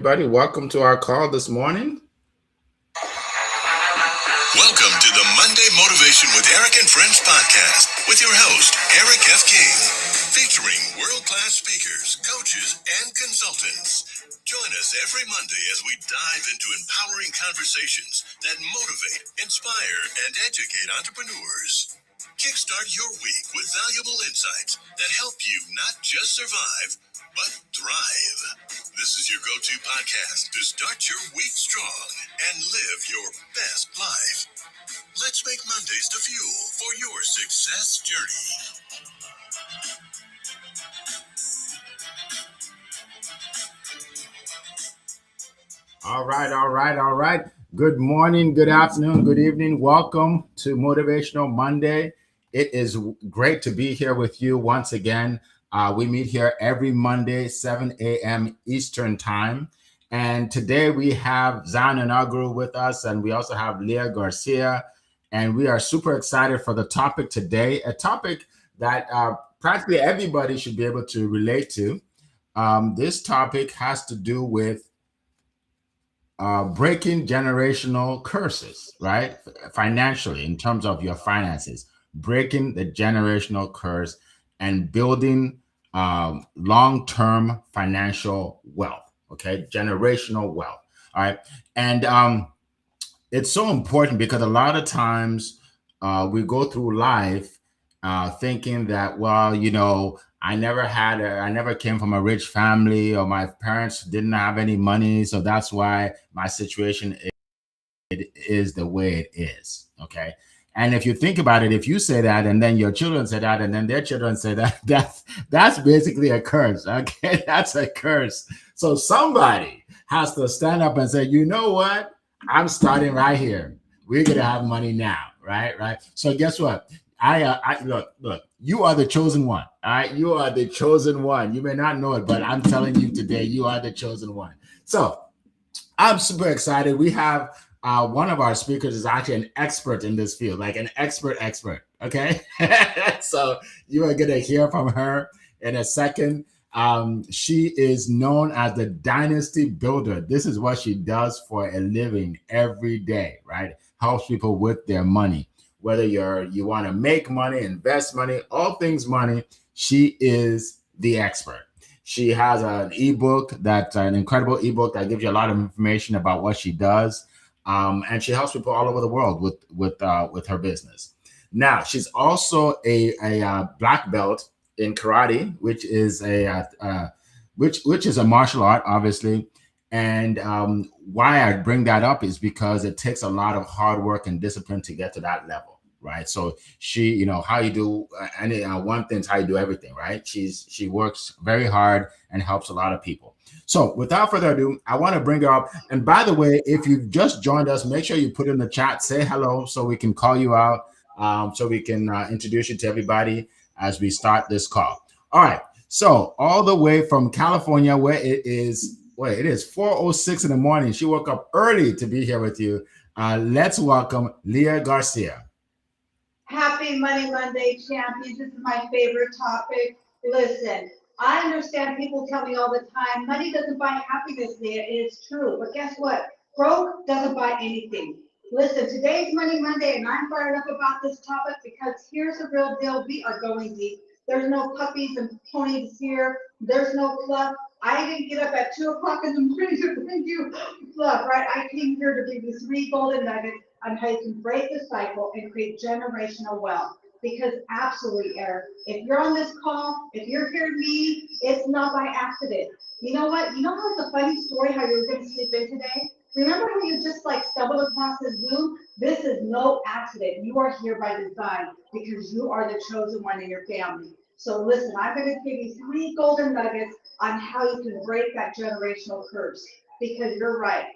Everybody, welcome to our call this morning. Welcome to the Monday Motivation with Eric and Friends podcast with your host, Eric F. King, featuring world class speakers, coaches, and consultants. Join us every Monday as we dive into empowering conversations that motivate, inspire, and educate entrepreneurs. Kickstart your week with valuable insights that help you not just survive, but thrive. This is your go-to podcast to start your week strong and live your best life. Let's make Mondays the fuel for your success journey. All right. Good morning, good afternoon, good evening. Welcome to Motivational Monday. It is great to be here with you once again. We meet here every Monday, 7 a.m. Eastern Time. And today we have Zion Inaugural with us, and we also have Leah Garcia. And we are super excited for the topic today, a topic that practically everybody should be able to relate to. This topic has to do with breaking generational curses, right? Financially, in terms of your finances, breaking the generational curse and building long term financial wealth, okay? Generational wealth, all right? And it's so important because a lot of times we go through life thinking that, well, I never came from a rich family, or my parents didn't have any money, so that's why my situation is the way it is. Okay. And if you think about it, if you say that and then your children say that and then their children say that, that's basically a curse. Okay. That's a curse. So somebody has to stand up and say, you know what? I'm starting right here. We're gonna have money now, right? Right. So guess what? I look. You are the chosen one. All right, you are the chosen one. You may not know it, but I'm telling you today, you are the chosen one. So I'm super excited. We have one of our speakers is actually an expert in this field, like an expert. Okay, so you are gonna hear from her in a second. She is known as the dynasty builder. This is what she does for a living every day, right? Helps people with their money. Whether you want to make money, invest money, all things money, she is the expert. She has an ebook that's an incredible ebook that gives you a lot of information about what she does, and she helps people all over the world with her business. Now, she's also a black belt in karate, which is which is a martial art, obviously. And why I bring that up is because it takes a lot of hard work and discipline to get to that level, right? So she, how you do any one thing is how you do everything, right? She works very hard and helps a lot of people. So without further ado, I want to bring her up. And by the way, if you've just joined us, make sure you put in the chat, say hello, so we can call you out, so we can introduce you to everybody as we start this call. All right. So all the way from California, where it is 4:06 in the morning. She woke up early to be here with you. Let's welcome Leah Garcia. Happy Money Monday, champions. This is my favorite topic. Listen, I understand people tell me all the time, money doesn't buy happiness, Leah. It is true. But guess what? Broke doesn't buy anything. Listen, today's Money Monday, and I'm fired up about this topic because here's the real deal. We are going deep. There's no puppies and ponies here. There's no fluff. I didn't get up at 2 o'clock in the morning to bring you fluff, right? I came here to give you 3 golden nuggets on how you can break the cycle and create generational wealth. Because absolutely, Eric, if you're on this call, if you're hearing me, it's not by accident. You know what? You know how it's a funny story how you were going to sleep in today? Remember how you just like stumbled across this Zoom? This is no accident. You are here by design because you are the chosen one in your family. So listen, I'm going to give you 3 golden nuggets on how you can break that generational curse. Because you're right.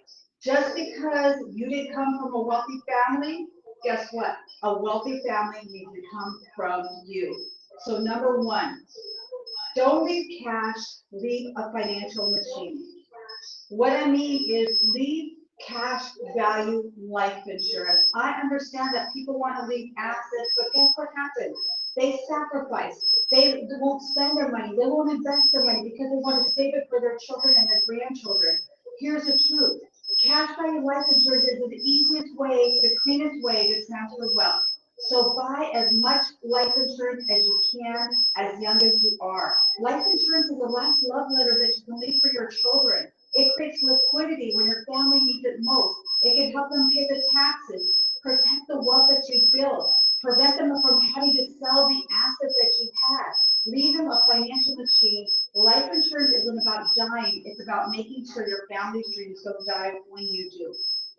Just because you didn't come from a wealthy family, guess what? A wealthy family needs to come from you. So number one, don't leave cash, leave a financial machine. What I mean is leave cash value life insurance. I understand that people want to leave assets, but guess what happens? They sacrifice. They won't spend their money. They won't invest their money because they want to save it for their children and their grandchildren. Here's the truth. Cash value life insurance is the easiest way, the cleanest way to transfer wealth. So buy as much life insurance as you can as young as you are. Life insurance is the last love letter that you can leave for your children. It creates liquidity when your family needs it most. It can help them pay the taxes, protect the wealth that you build, prevent them from having to sell the assets that you had. Leave them a financial machine. Life insurance isn't about dying, it's about making sure your family's dreams don't die when you do.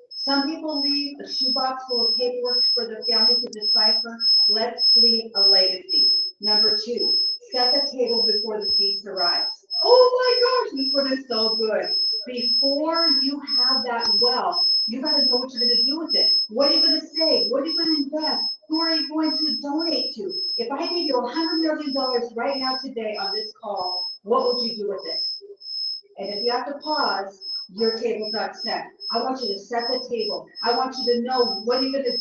Some people leave a shoebox full of paperwork for their family to decipher. Let's leave a legacy. Number two, set the table before the feast arrives. Oh my gosh, this one is so good. Before you have that wealth, you got to know what you're going to do with it. What are you going to save? What are you going to invest? Who are you going to donate to? If I gave you $100 million right now today on this call, what would you do with it? And if you have to pause, your table's not set. I want you to set the table. I want you to know what you're going to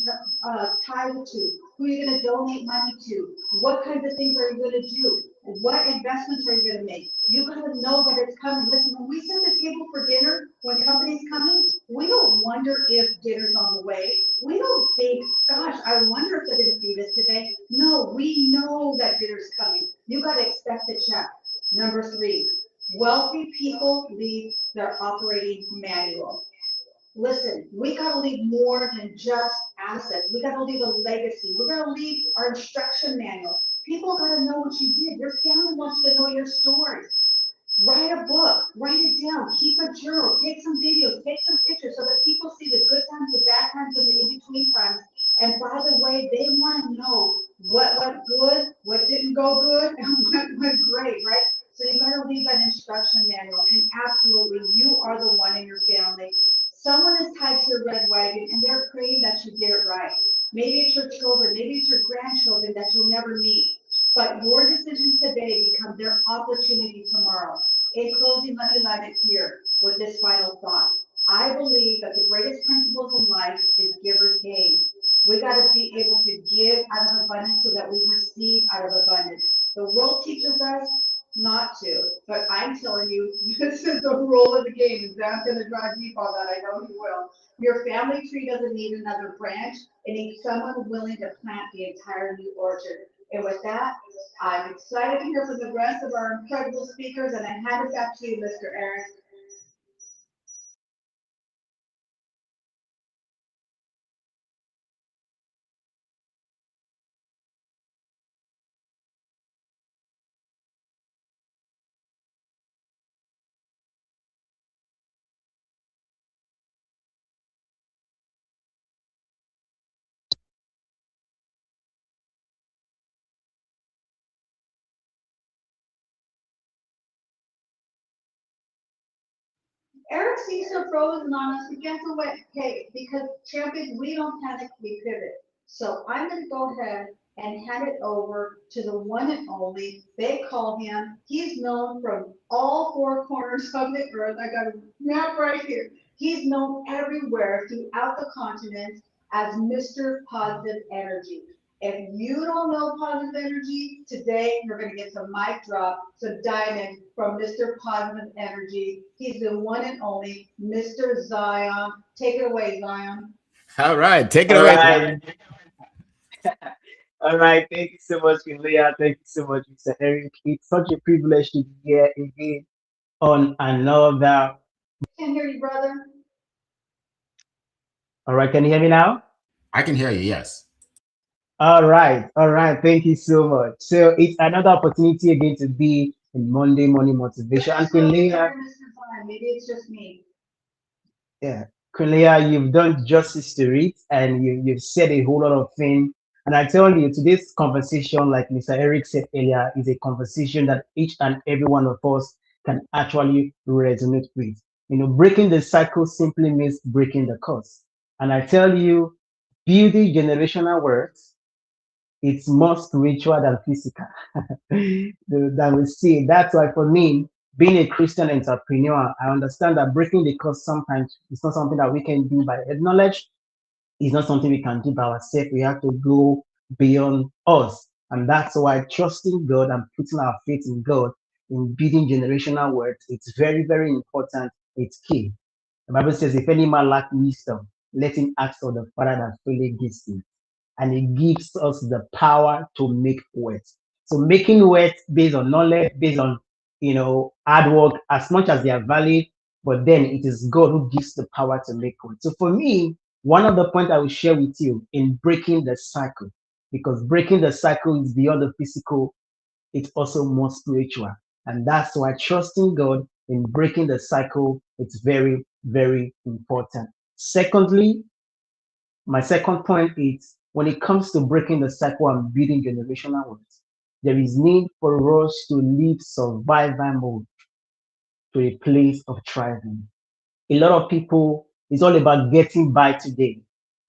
tithe to, who you're going to donate money to, what kinds of things are you going to do, what investments are you going to make. You got to know that it's coming. Listen, when we set the table for dinner, when company's coming, we don't wonder if dinner's on the way. We don't think, gosh, I wonder if they're going to feed us today. No, we know that dinner's coming. You got to expect the check. Number three, wealthy people leave their operating manual. Listen, we gotta leave more than just assets. We gotta leave a legacy. We're gonna leave our instruction manual. People gotta know what you did. Your family wants to know your story. Write a book, write it down, keep a journal, take some videos, take some pictures so that people see the good times, the bad times, and the in-between times. And by the way, they want to know what went good, what didn't go good, and what went great, right? So you got to leave that instruction manual. And absolutely, you are the one in your family. Someone is tied to your red wagon, and they're praying that you get it right. Maybe it's your children, maybe it's your grandchildren that you'll never meet. But your decisions today become their opportunity tomorrow. In closing, let me land it here with this final thought. I believe that the greatest principles in life is giver's gain. We got to be able to give out of abundance so that we receive out of abundance. The world teaches us not to, but I'm telling you, this is the rule of the game. And Dan's going to drive deep on that. I know he will. Your family tree doesn't need another branch. It needs someone willing to plant the entire new orchard. And with that, I'm excited to hear from the rest of our incredible speakers, and I hand it back to you, Mr. Eric. Eric seems so frozen on us. We can't do what, hey, because champions, we don't panic, we pivot. So I'm going to go ahead and hand it over to the one and only. They call him. He's known from all four corners of the earth. I got a map right here. He's known everywhere throughout the continent as Mr. Positive Energy. If you don't know positive energy, today you're going to get some mic drop, some diamond from Mr. Positive Energy. He's the one and only Mr. Zion. Take it away, Zion. All right, take it All away. right. All right. Thank you so much, Leah. Thank you so much, Mr. Eric. It's such a privilege to be here again on another. Can't hear you, brother. All right. Can you hear me now? I can hear you. Yes. All right. All right. Thank you so much. So it's another opportunity again to be in Monday Morning Motivation. And Queen Leah, Mr. Zion. Maybe it's just me. yeah, Queen Leah, you've done justice to it and you've said a whole lot of things. And I tell you, today's conversation, like Mr. Eric said earlier, is a conversation that each and every one of us can actually resonate with. You know, breaking the cycle simply means breaking the curse. And I tell you, building generational wealth, it's more spiritual than physical. Than we see. That's why for me, being a Christian entrepreneur, I understand that breaking the curse sometimes is not something that we can do by head knowledge. It's not something we can do by ourselves. We have to go beyond us. And that's why trusting God and putting our faith in God in building generational wealth, it's very, very important. It's key. The Bible says, if any man lack wisdom, let him ask of the Father that freely gives him. And he gives us the power to make wealth. So making wealth based on knowledge, based on hard work, as much as they are valid, but then it is God who gives the power to make wealth. So for me, one of the points I will share with you in breaking the cycle, because breaking the cycle is beyond the physical, it's also more spiritual. And that's why trusting God in breaking the cycle, it's very, very important. Secondly, my second point is when it comes to breaking the cycle and building generational wealth, there is need for us to leave survival mode to a place of thriving. A lot of people, it's all about getting by today.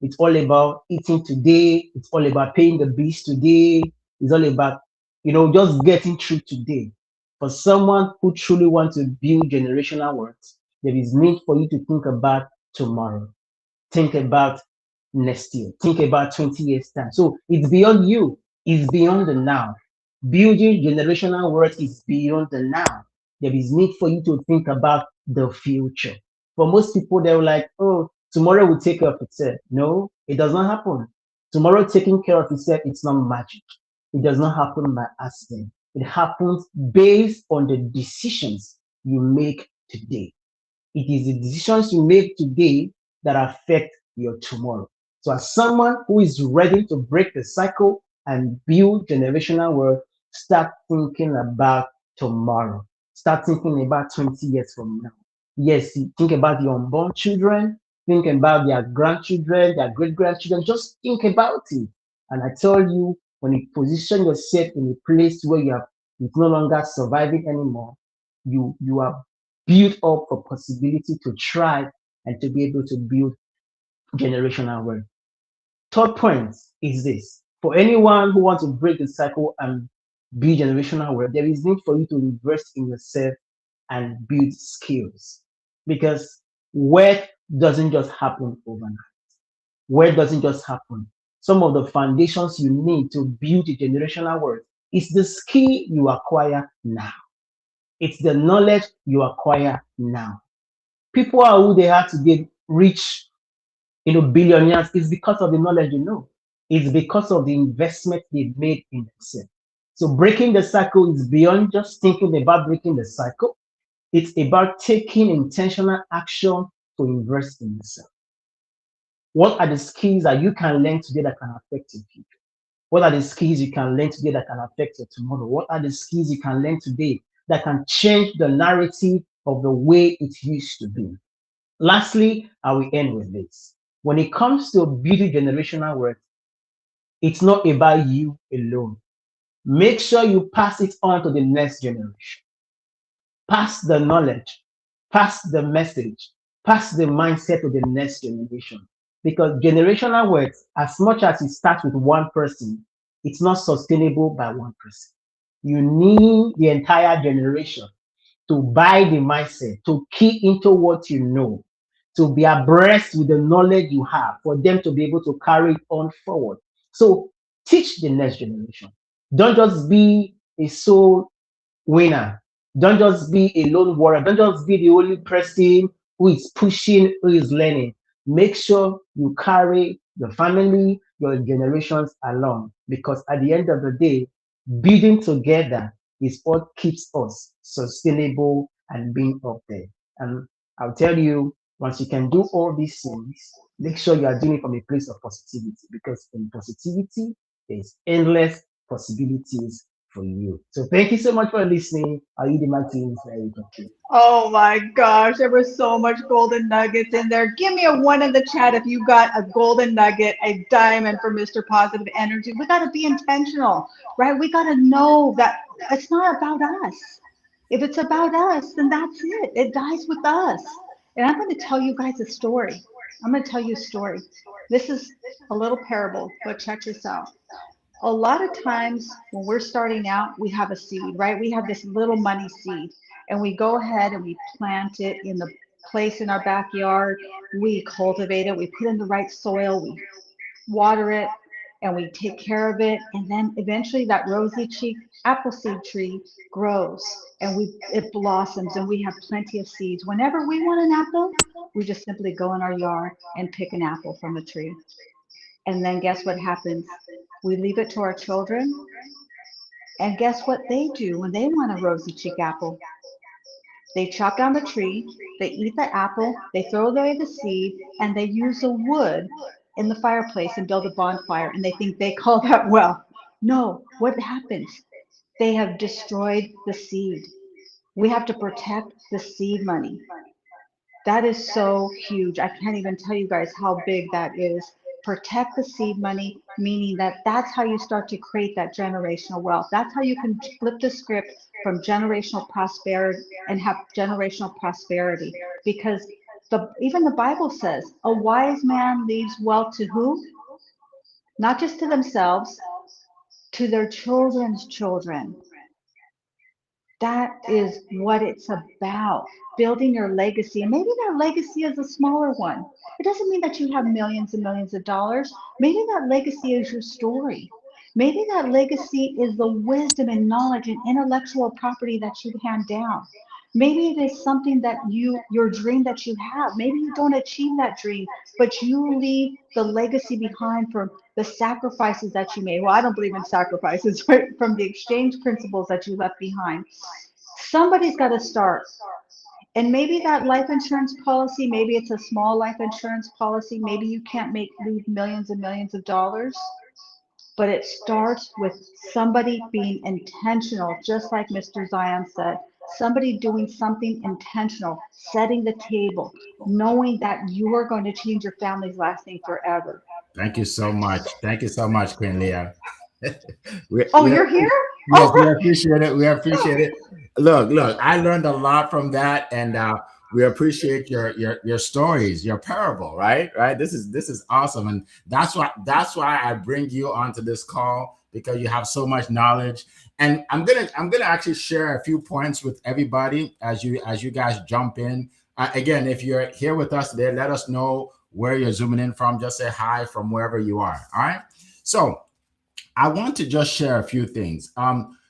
It's all about eating today. It's all about paying the bills today. It's all about, just getting through today. For someone who truly wants to build generational wealth, there is need for you to think about tomorrow. Think about next year. Think about 20 years time. So it's beyond you. It's beyond the now. Building generational wealth is beyond the now. There is need for you to think about the future. For most people, they're like, oh, tomorrow will take care of itself. No, it does not happen. Tomorrow taking care of itself, it's not magic. It does not happen by accident. It happens based on the decisions you make today. It is the decisions you make today that affect your tomorrow. So as someone who is ready to break the cycle and build generational wealth, start thinking about tomorrow. Start thinking about 20 years from now. Yes, think about your unborn children, think about their grandchildren, their great-grandchildren. Just think about it. And I tell you, when you position yourself in a place where it's no longer surviving anymore, you are built up a possibility to thrive and to be able to build generational wealth. Third point is this. For anyone who wants to break the cycle and build generational wealth, there is need for you to invest in yourself and build skills. Because wealth doesn't just happen overnight. Wealth doesn't just happen. Some of the foundations you need to build a generational wealth is the skill you acquire now. It's the knowledge you acquire now. People are who they are to get rich, billionaires is because of the knowledge you know. It's because of the investment they've made in themselves. So breaking the cycle is beyond just thinking about breaking the cycle. It's about taking intentional action to invest in yourself. What are the skills that you can learn today that can affect your future? What are the skills you can learn today that can affect your tomorrow? What are the skills you can learn today that can change the narrative of the way it used to be? Lastly, I will end with this. When it comes to building generational wealth, it's not about you alone. Make sure you pass it on to the next generation. Pass the knowledge, pass the message, pass the mindset to the next generation. Because generational wealth, as much as it starts with one person, it's not sustainable by one person. You need the entire generation to buy the mindset, to key into what you know, to be abreast with the knowledge you have, for them to be able to carry it on forward. So teach the next generation. Don't just be a sole winner. Don't just be a lone warrior. Don't just be the only person who is pushing, who is learning. Make sure you carry your family, your generations along, because at the end of the day, building together is what keeps us sustainable and being up there. And I'll tell you, once you can do all these things, make sure you are doing it from a place of positivity, because in positivity, there's endless possibilities for you. So thank you so much for listening. I'll leave the mic to you, Mr. Eric. Oh my gosh, there was so much golden nuggets in there. Give me a one in the chat if you got a golden nugget, a diamond for Mr. Positive Energy. We got to be intentional, right? We got to know that it's not about us. If it's about us, then that's it. It dies with us. And I'm going to tell you guys a story. I'm going to tell you a story. This is a little parable, but check this out. A lot of times when we're starting out, we have a seed, right? We have this little money seed, and we go ahead and we plant it in the place in our backyard. We cultivate it, we put in the right soil, we water it, and we take care of it. And then eventually that rosy cheeked apple seed tree grows and it blossoms, and we have plenty of seeds. Whenever we want an apple, We just simply go in our yard and pick an apple from a tree. And then guess what happens? We leave it to our children. And guess what they do when they want a rosy cheek apple? They chop down the tree, they eat the apple, they throw away the seed, and they use the wood in the fireplace and build a bonfire, and they think they call that wealth. No, what happens? They have destroyed the seed. We have to protect the seed money. That is so huge. I can't even tell you guys how big that is. Protect the seed money, meaning that that's how you start to create that generational wealth. That's how you can flip the script from generational prosperity and have generational prosperity. Because even the Bible says a wise man leaves wealth to who? Not just to themselves, to their children's children. That is what it's about, building your legacy. And maybe that legacy is a smaller one. It doesn't mean that you have millions and millions of dollars. Maybe that legacy is your story. Maybe that legacy is the wisdom and knowledge and intellectual property that you hand down. Maybe it is something that your dream that you have. Maybe you don't achieve that dream, but you leave the legacy behind from the sacrifices that you made. Well, I don't believe in sacrifices, right? From the exchange principles that you left behind. Somebody's got to start. And maybe that life insurance policy, maybe it's a small life insurance policy. Maybe you can't leave millions and millions of dollars. But it starts with somebody being intentional, just like Mr. Zion said. Somebody doing something intentional, setting the table, knowing that you are going to change your family's last name forever. Thank you so much. Thank you so much, Queen Leah. You're here? Yes, we appreciate it. We appreciate it. Look, I learned a lot from that, and we appreciate your stories, your parable, right? This is awesome, and that's why I bring you onto this call, because you have so much knowledge. And I'm gonna actually share a few points with everybody as you guys jump in. Again, if you're here with us today, let us know where you're zooming in from. Just say hi from wherever you are. All right. So I want to just share a few things.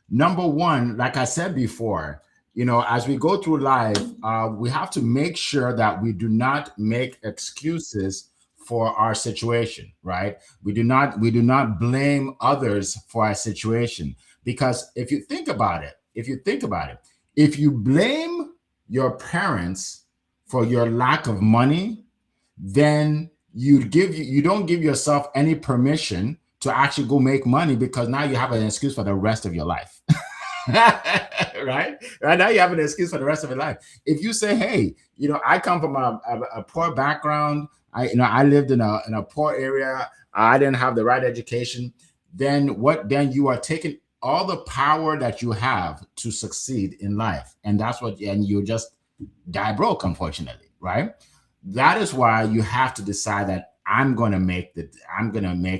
Number one, like I said before, as we go through life, we have to make sure that we do not make excuses for our situation, right? We do not blame others for our situation, because if you think about it, if you blame your parents for your lack of money, then you don't give yourself any permission to actually go make money, because now you have an excuse for the rest of your life. Right now you have an excuse for the rest of your life. If you say, hey, I come from a poor background, I lived in a poor area, I didn't have the right education, then you are taking all the power that you have to succeed in life, and you just die broke, unfortunately, right? That is why you have to decide that I'm going to make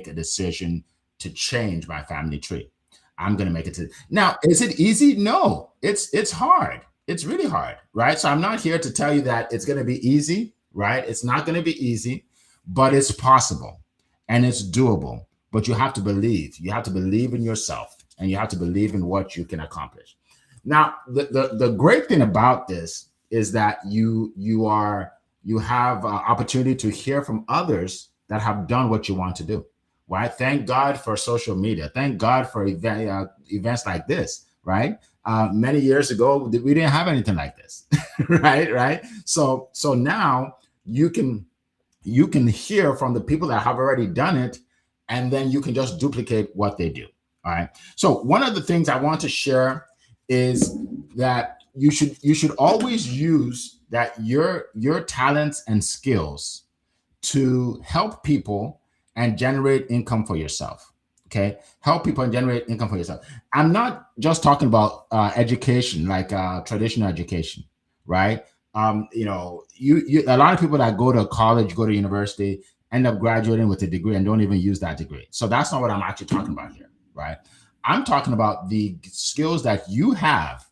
a decision to change my family tree. I'm going to make it. Now, is it easy? No, it's hard. It's really hard, right? So I'm not here to tell you that it's going to be easy, right? It's not going to be easy, but it's possible and it's doable. But you have to believe. You have to believe in yourself, and you have to believe in what you can accomplish. Now, the great thing about this is that you have opportunity to hear from others that have done what you want to do, right? Thank God for social media. Thank God for events like this, right? Many years ago, we didn't have anything like this, right? So now you can hear from the people that have already done it, and then you can just duplicate what they do, all right? So one of the things I want to share is that you should always use that your talents and skills to help people and generate income for yourself. Okay, help people and generate income for yourself. I'm not just talking about education, like traditional education, right? You a lot of people that go to college, go to university, end up graduating with a degree and don't even use that degree. So that's not what I'm actually talking about here, right? I'm talking about the skills that you have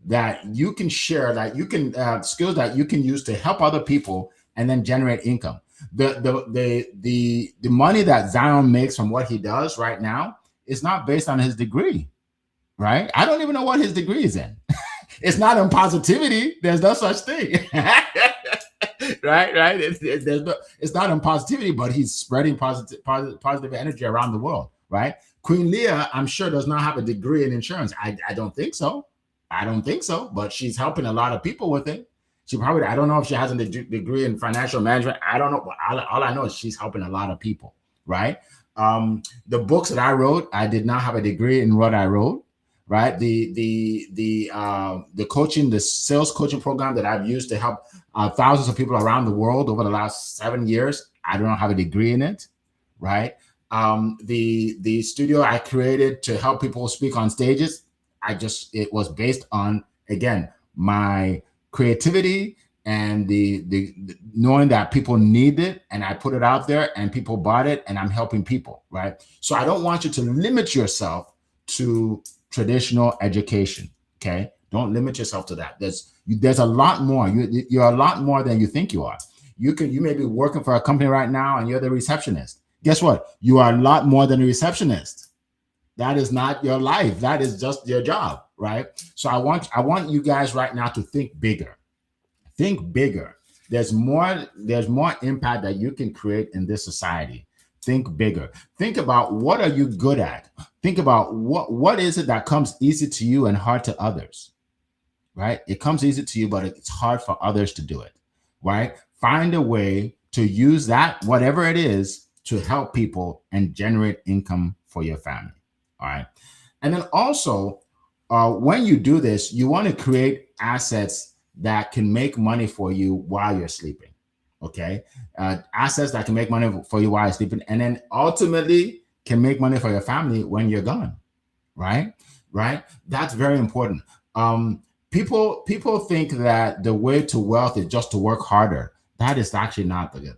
that you can share, that you can skills that you can use to help other people and then generate income. The money that Zion makes from what he does right now is not based on his degree, right? I don't even know what his degree is in. It's not in positivity. There's no such thing. right. It's not on positivity, but he's spreading positive energy around the world, right? Queen Leah, I'm sure, does not have a degree in insurance. I don't think so. I don't think so, but she's helping a lot of people with it. She probably, I don't know if she has a degree in financial management. I don't know, but all I know is she's helping a lot of people, right? The books that I wrote, I did not have a degree in what I wrote, right? The coaching, the sales coaching program that I've used to help thousands of people around the world over the last 7 years, I don't have a degree in it, right? The studio I created to help people speak on stages, it was based on, again, my creativity and the knowing that people need it, and I put it out there and people bought it, and I'm helping people, right? So I don't want you to limit yourself to traditional education. Okay, don't limit yourself to that. There's a lot more. You're a lot more than you think you are. You may be working for a company right now and you're the receptionist. Guess what? You are a lot more than a receptionist. That is not your life. That is just your job, right? So I want you guys right now to think bigger. Think bigger. There's more impact that you can create in this society. Think bigger. Think about, what are you good at? Think about what is it that comes easy to you and hard to others, right? It comes easy to you, but it's hard for others to do it, right? Find a way to use that, whatever it is, to help people and generate income for your family. All right. And then also, when you do this, you want to create assets that can make money for you while you're sleeping. Okay. Assets that can make money for you while you're sleeping, and then ultimately can make money for your family when you're gone. Right. Right. That's very important. People think that the way to wealth is just to work harder. That is actually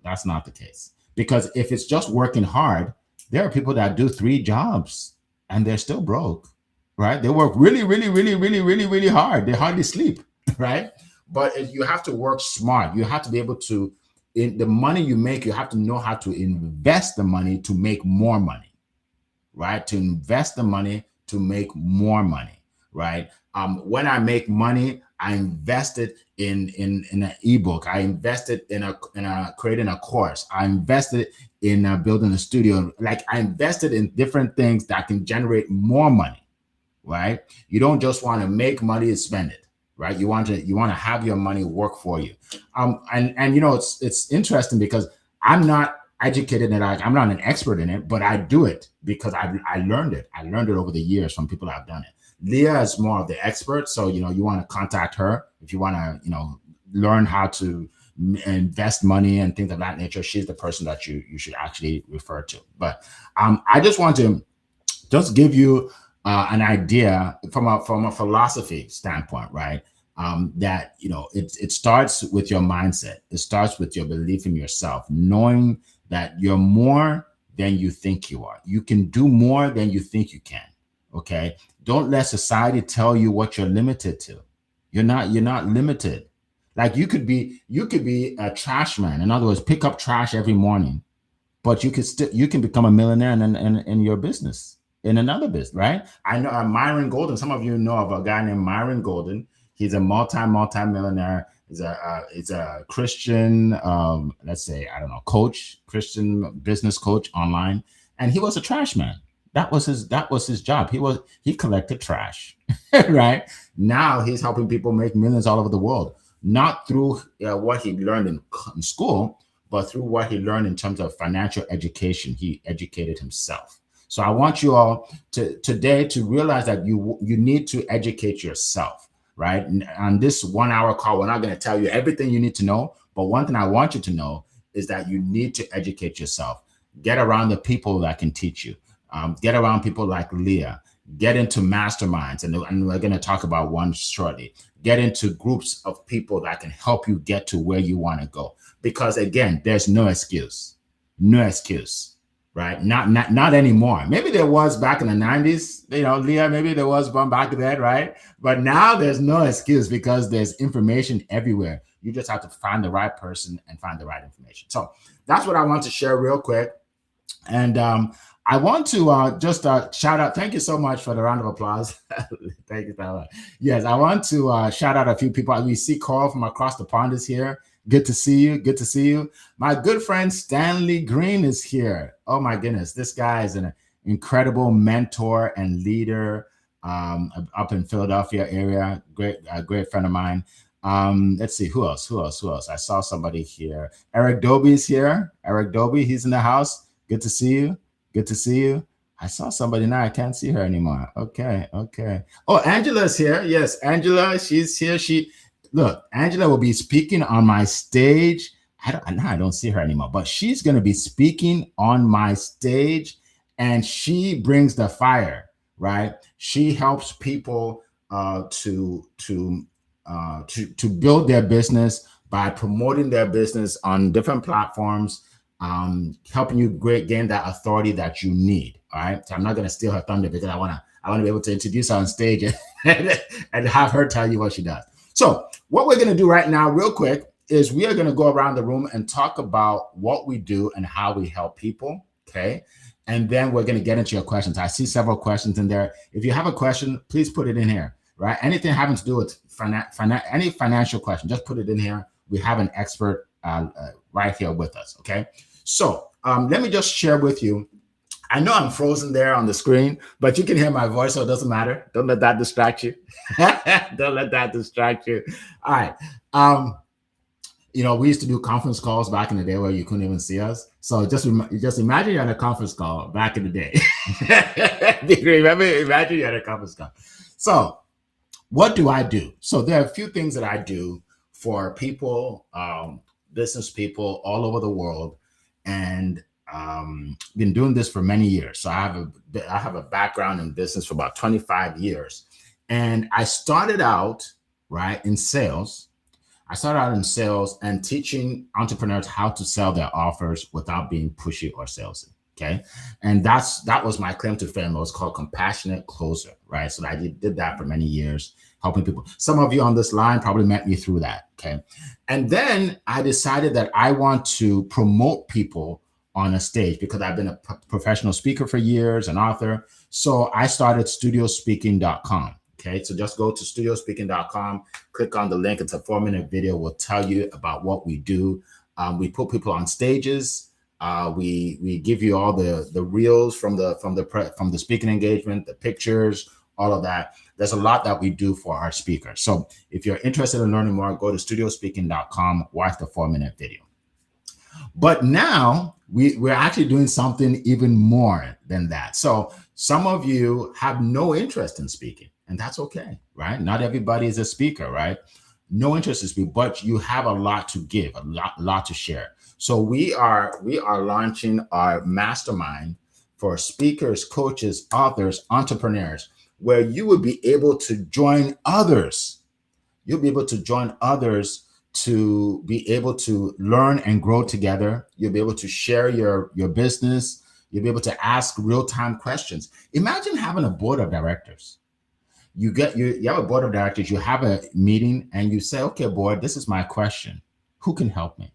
that's not the case. Because if it's just working hard, there are people that do 3 jobs and they're still broke, right? They work really, really, really, really, really, really hard. They hardly sleep, right? But you have to work smart. You have to be able to, in the money you make, you have to know how to invest the money to make more money, right? To invest the money to make more money, right? When I make money, I invested in an ebook. I invested in creating a course. I invested in building a studio. Like, I invested in different things that can generate more money, right? You don't just want to make money and spend it, right? You want to have your money work for you. And you know, it's interesting because I'm not educated in it. I'm not an expert in it, but I do it because I learned it. I learned it over the years from people that have done it. Leah is more of the expert. So, you know, you want to contact her if you want to, you know, learn how to invest money and things of that nature. She's the person that you should actually refer to. But I just want to just give you an idea from a philosophy standpoint, right? That, you know, it starts with your mindset. It starts with your belief in yourself, knowing that you're more than you think you are. You can do more than you think you can. Okay. Don't let society tell you what you're limited to. You're not limited. Like, you could be a trash man. In other words, pick up trash every morning, but you can become a millionaire in your business, in another business, right? I know Myron Golden. Some of you know of a guy named Myron Golden. He's a multi-millionaire. He's a Christian, let's say, I don't know, coach, Christian business coach online. And he was a trash man. That was his job. He collected trash, right? Now he's helping people make millions all over the world, not through what he learned in school, but through what he learned in terms of financial education. He educated himself. So I want you all today to realize that you need to educate yourself, right? On this 1 hour call, we're not going to tell you everything you need to know, but one thing I want you to know is that you need to educate yourself. Get around the people that can teach you. Get around people like Leah. Get into masterminds, and we're going to talk about one shortly. Get into groups of people that can help you get to where you want to go. Because again, there's no excuse, right? Not anymore. Maybe there was back in the 90s, you know, Leah. Maybe there was one back then, right? But now there's no excuse because there's information everywhere. You just have to find the right person and find the right information. So that's what I want to share real quick, and I want to just shout out. Thank you so much for the round of applause. Thank you, Tyler. Yes, I want to shout out a few people. We see Carl from across the pond is here. Good to see you. Good to see you. My good friend Stanley Green is here. Oh my goodness, this guy is an incredible mentor and leader up in Philadelphia area. Great friend of mine. Let's see who else. I saw somebody here. Eric Doby's here. Eric Doby, he's in the house. Good to see you. Good to see you. I saw somebody now. I can't see her anymore. Okay. Oh, Angela's here. Yes, Angela, she's here. Look, Angela will be speaking on my stage. I don't see her anymore, but she's going to be speaking on my stage, and she brings the fire, right? She helps people to build their business by promoting their business on different platforms, helping you gain that authority that you need. All right. So I'm not going to steal her thunder because I want to be able to introduce her on stage and have her tell you what she does. So what we're going to do right now, real quick, is we are going to go around the room and talk about what we do and how we help people. Okay. And then we're going to get into your questions. I see several questions in there. If you have a question, please put it in here, right? Anything having to do with any financial question, just put it in here. We have an expert right here with us. Okay. So let me just share with you. I know I'm frozen there on the screen, but you can hear my voice, so it doesn't matter. Don't let that distract you. Don't let that distract you. All right. We used to do conference calls back in the day where you couldn't even see us. So just imagine you're on a conference call back in the day. Imagine you're on a conference call. So what do I do? So there are a few things that I do for people, business people all over the world, and been doing this for many years. So I have a background in business for about 25 years. And I started out, right, in sales. I started out in sales and teaching entrepreneurs how to sell their offers without being pushy or salesy. Okay. And that was my claim to fame. It was called Compassionate Closer, right? So I did that for many years, helping people. Some of you on this line probably met me through that. Okay. And then I decided that I want to promote people on a stage because I've been a professional speaker for years, an author. So I started studiospeaking.com. Okay, so just go to studiospeaking.com, click on the link. It's a 4-minute video. We'll tell you about what we do. We put people on stages. We give you all the reels from the speaking engagement, the pictures, all of that. There's a lot that we do for our speakers. So if you're interested in learning more, go to studiospeaking.com, watch the 4-minute video. But now we're actually doing something even more than that. So some of you have no interest in speaking, and that's okay, right? Not everybody is a speaker, right? No interest in speaking, but you have a lot to give, a lot to share. So we are launching our mastermind for speakers, coaches, authors, entrepreneurs, where you will be able to join others. You'll be able to join others to be able to learn and grow together. You'll be able to share your business. You'll be able to ask real-time questions. Imagine having a board of directors. You have a board of directors, you have a meeting, and you say, okay, board, this is my question. Who can help me?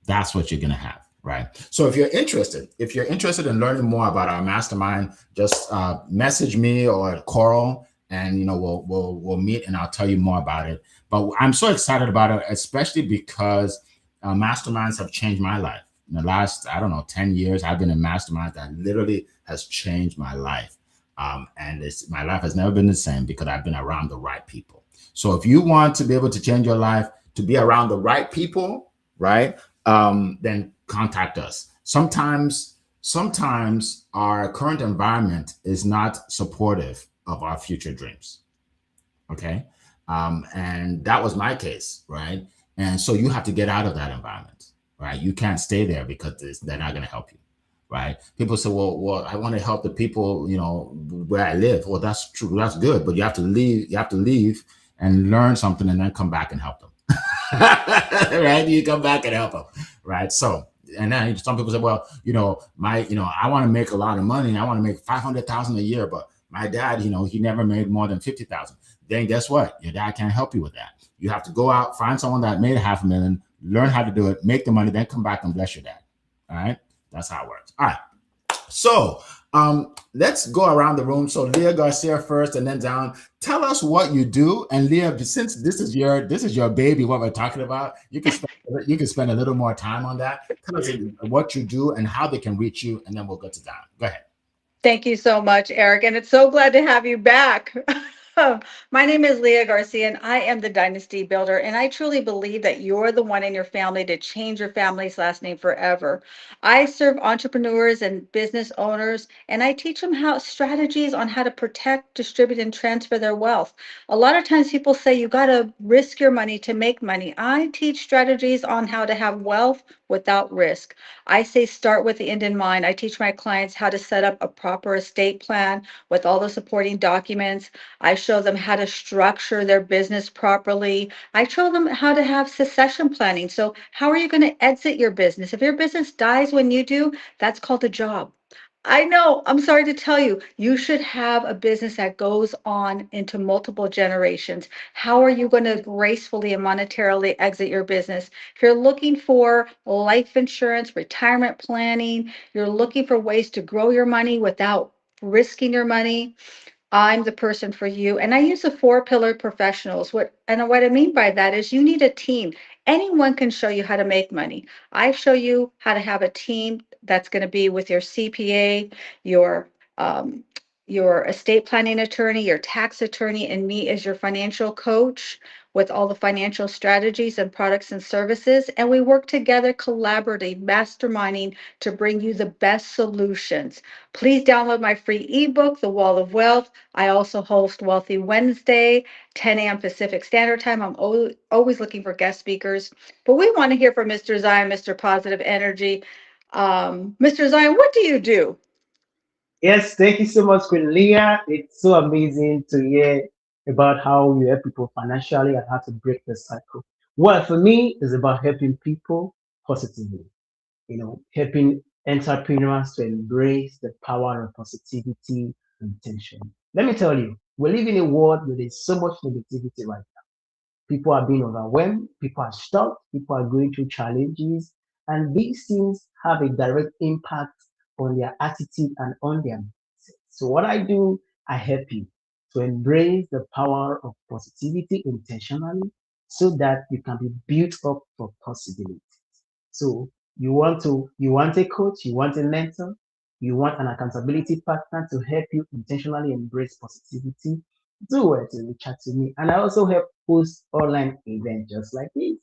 That's what you're going to have, right? So if you're interested in learning more about our mastermind, just message me or Coral, and we'll meet and I'll tell you more about it. But I'm so excited about it, especially because masterminds have changed my life. In the last, 10 years, I've been in masterminds that literally has changed my life. And my life has never been the same because I've been around the right people. So if you want to be able to change your life, to be around the right people, right, then contact us. Sometimes our current environment is not supportive of our future dreams. Okay. And that was my case, right? And so you have to get out of that environment, right? You can't stay there because they're not going to help you, right? People say, well, I want to help the people, where I live. Well, that's true. That's good. But you have to leave. You have to leave and learn something and then come back and help them, right? You come back and help them, right? So, and then some people say, well, I want to make a lot of money. I want to make $500,000 a year, but my dad, he never made more than 50,000. Then guess what? Your dad can't help you with that. You have to go out, find someone that made $500,000, learn how to do it, make the money, then come back and bless your dad. All right. That's how it works. All right. So let's go around the room. So Leah Garcia first, and then down. Tell us what you do, and Leah, since this is your baby, what we're talking about, you can spend a little more time on that. Tell us what you do and how they can reach you, and then we'll go to Don. Go ahead. Thank you so much, Eric. And it's so glad to have you back. My name is Leah Garcia, and I am the Dynasty Builder. And I truly believe that you're the one in your family to change your family's last name forever. I serve entrepreneurs and business owners, and I teach them how strategies on how to protect, distribute, and transfer their wealth. A lot of times people say you got to risk your money to make money. I teach strategies on how to have wealth without risk. I say start with the end in mind. I teach my clients how to set up a proper estate plan with all the supporting documents. I show them how to structure their business properly. I show them how to have succession planning. So, how are you going to exit your business? If your business dies when you do, that's called a job. I know, I'm sorry to tell you, you should have a business that goes on into multiple generations. How are you going to gracefully and monetarily exit your business? If you're looking for life insurance, retirement planning, you're looking for ways to grow your money without risking your money, I'm the person for you. And I use the four pillar professionals. What I mean by that is you need a team. Anyone can show you how to make money. I show you how to have a team that's going to be with your CPA, your um, your estate planning attorney, your tax attorney, and me as your financial coach with all the financial strategies and products and services. And we work together collaboratively, masterminding to bring you the best solutions. Please download my free ebook, The Wall of Wealth. I also host Wealthy Wednesday, 10 a.m. Pacific Standard Time. I'm always looking for guest speakers. But we want to hear from Mr. Zion, Mr. Positive Energy. Mr. Zion, what do you do? Yes, thank you so much, Queen Leah. It's so amazing to hear about how you help people financially and how to break the cycle. Well, for me, it's about helping people positively, helping entrepreneurs to embrace the power of positivity and intention. Let me tell you, we live in a world where there's so much negativity right now. People are being overwhelmed, people are stuck, people are going through challenges, and these things have a direct impact on their attitude and on their mindset. So, what I do, I help you to embrace the power of positivity intentionally so that you can be built up for possibility. So you want a coach, you want a mentor, you want an accountability partner to help you intentionally embrace positivity, do it to reach out to me. And I also help host online events just like this.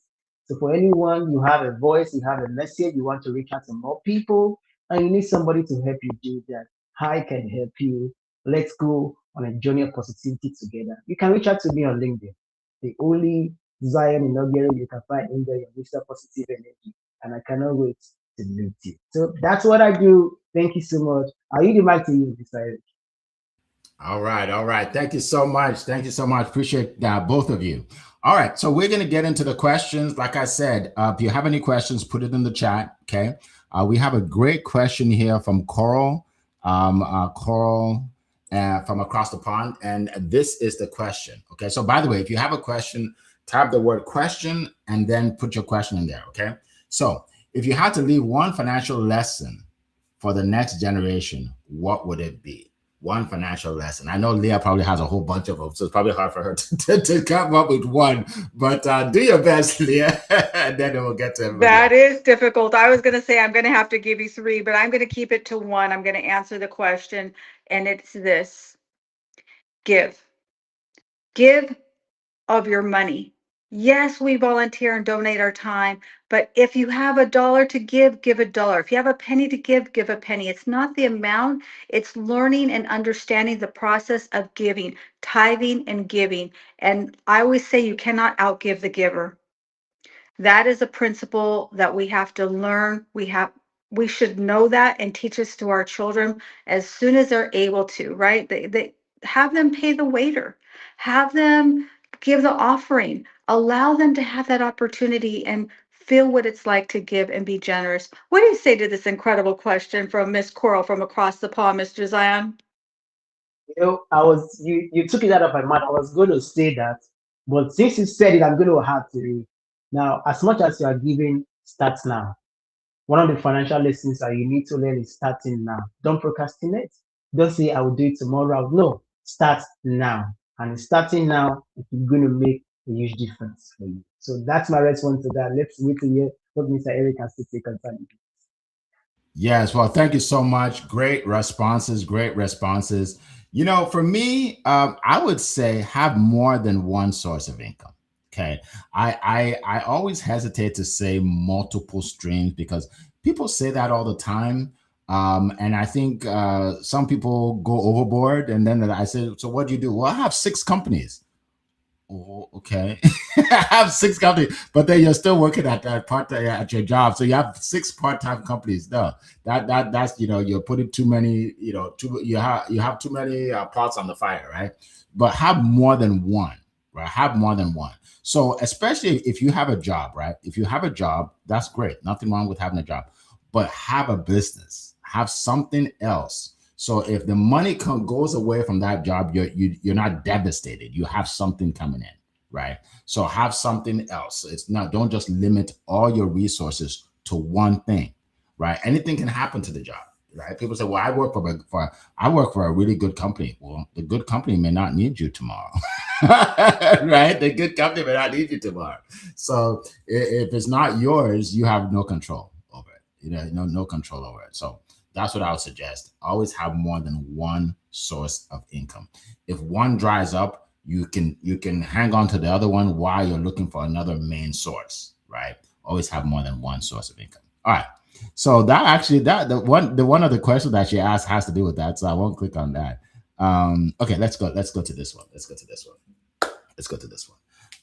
So for anyone, you have a voice, you have a message, you want to reach out to more people, and you need somebody to help you do that. I can help you. Let's go on a journey of positivity together. You can reach out to me on LinkedIn. The only Zion inaugural you can find in there, your Mr. Positive Energy. And I cannot wait to meet you. So that's what I do. Thank you so much. I'll yield the mic to you, Mr. Eric. All right, all right. Thank you so much. Thank you so much. Appreciate both of you. All right, so we're going to get into the questions. Like I said, if you have any questions, put it in the chat. Okay. We have a great question here from Coral, Coral from across the pond, and this is the question. Okay. So by the way, if you have a question, type the word question and then put your question in there. Okay. So if you had to leave one financial lesson for the next generation, what would it be? One financial lesson. I know Leah probably has a whole bunch of them, so it's probably hard for her to come up with one. But do your best, Leah, and then we'll get to everybody That else. is difficult. I was going to say I'm going to have to give you three, but I'm going to keep it to one. I'm going to answer the question, and it's this: give. Give of your money. Yes, we volunteer and donate our time, but if you have a dollar to give a dollar. If you have a penny to give a penny. It's not the amount, it's learning and understanding the process of giving, tithing and giving. And I always say you cannot outgive the giver. That is a principle that we have to learn. We should know that and teach this to our children as soon as they're able to, right? They have them pay the waiter, have them give the offering, allow them to have that opportunity and feel what it's like to give and be generous. What do you say to this incredible question from Miss Coral from across the pond, Mr. Zion? You took it out of my mouth. I was going to say that, but since you said it, I'm going to have to read. Now, as much as you are giving, start now. One of the financial lessons that you need to learn is starting now. Don't procrastinate. Don't say I will do it tomorrow. No, start now. And in starting now, it's going to make a huge difference for you. So that's my response to that. Let's wait to hear what Mr. Eric has to say concerning it. Yes, well, thank you so much. Great responses, great responses. For me, I would say have more than one source of income. Okay, I always hesitate to say multiple streams because people say that all the time, and I think some people go overboard. And then I say, so what do you do? Well, I have 6 companies. Oh, okay. I have 6 companies, but then you're still working at that part at your job. So you have 6 part-time companies. No, that's you're putting too many, you have too many pots on the fire, right? But have more than one, right? Have more than one. So especially if you have a job, right? If you have a job, that's great. Nothing wrong with having a job, but have a business, have something else. So if the money goes away from that job, you're not devastated. You have something coming in, right? So have something else. It's not, don't just limit all your resources to one thing, right? Anything can happen to the job, right? People say, "Well, I work for a really good company." Well, the good company may not need you tomorrow, right? The good company may not need you tomorrow. So if it's not yours, you have no control over it. No control over it. So that's what I would suggest. Always have more than one source of income. If one dries up, you can hang on to the other one while you're looking for another main source, right? Always have more than one source of income. All right. So the one of the questions that she asked has to do with that. So I won't click on that. Okay, let's go. Let's go to this one. Let's go to this one. Let's go to this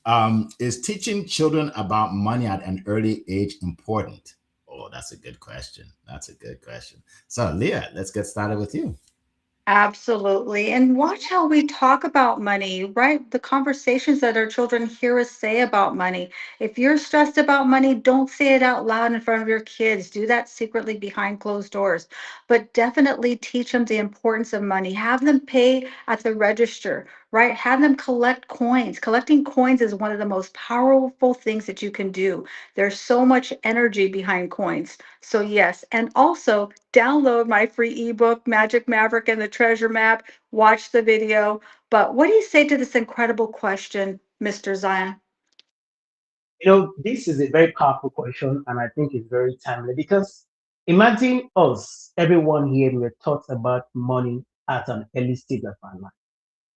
one. Is teaching children about money at an early age important? Oh, that's a good question. That's a good question. So, Leah, let's get started with you. Absolutely. And watch how we talk about money, right? The conversations that our children hear us say about money. If you're stressed about money, don't say it out loud in front of your kids. Do that secretly behind closed doors. But definitely teach them the importance of money. Have them pay at the register, right? Have them collect coins. Collecting coins is one of the most powerful things that you can do. There's so much energy behind coins. So, yes. And also, download my free ebook, Magic Maverick and the Treasure Map. Watch the video. But what do you say to this incredible question, Mr. Zion? This is a very powerful question, and I think it's very timely because imagine us, everyone here, we were taught about money at an early stage of our life.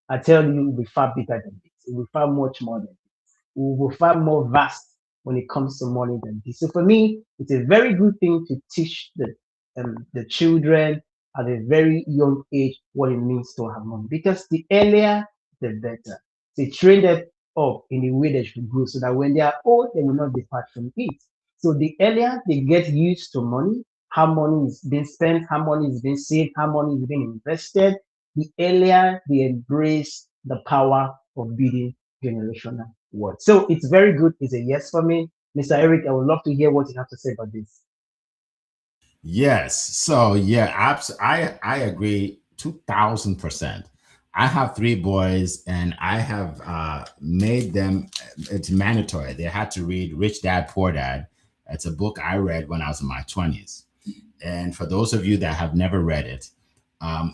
I tell you, we're far bigger than this. We're far much more than this. We're far more vast when it comes to money than this. So for me, it's a very good thing to teach the children at a very young age what it means to have money because the earlier, the better. They train them up in the way they should grow so that when they are old, they will not depart from it. So the earlier they get used to money, how money is being spent, how money is being saved, how money is being invested, the earlier they embrace the power of building generational wealth. So it's very good. It's a yes for me. Mr. Eric, I would love to hear what you have to say about this. Yes. So yeah, I agree 2,000%. I have 3 boys, and I have made them. It's mandatory. They had to read Rich Dad Poor Dad. It's a book I read when I was in my 20s. And for those of you that have never read it,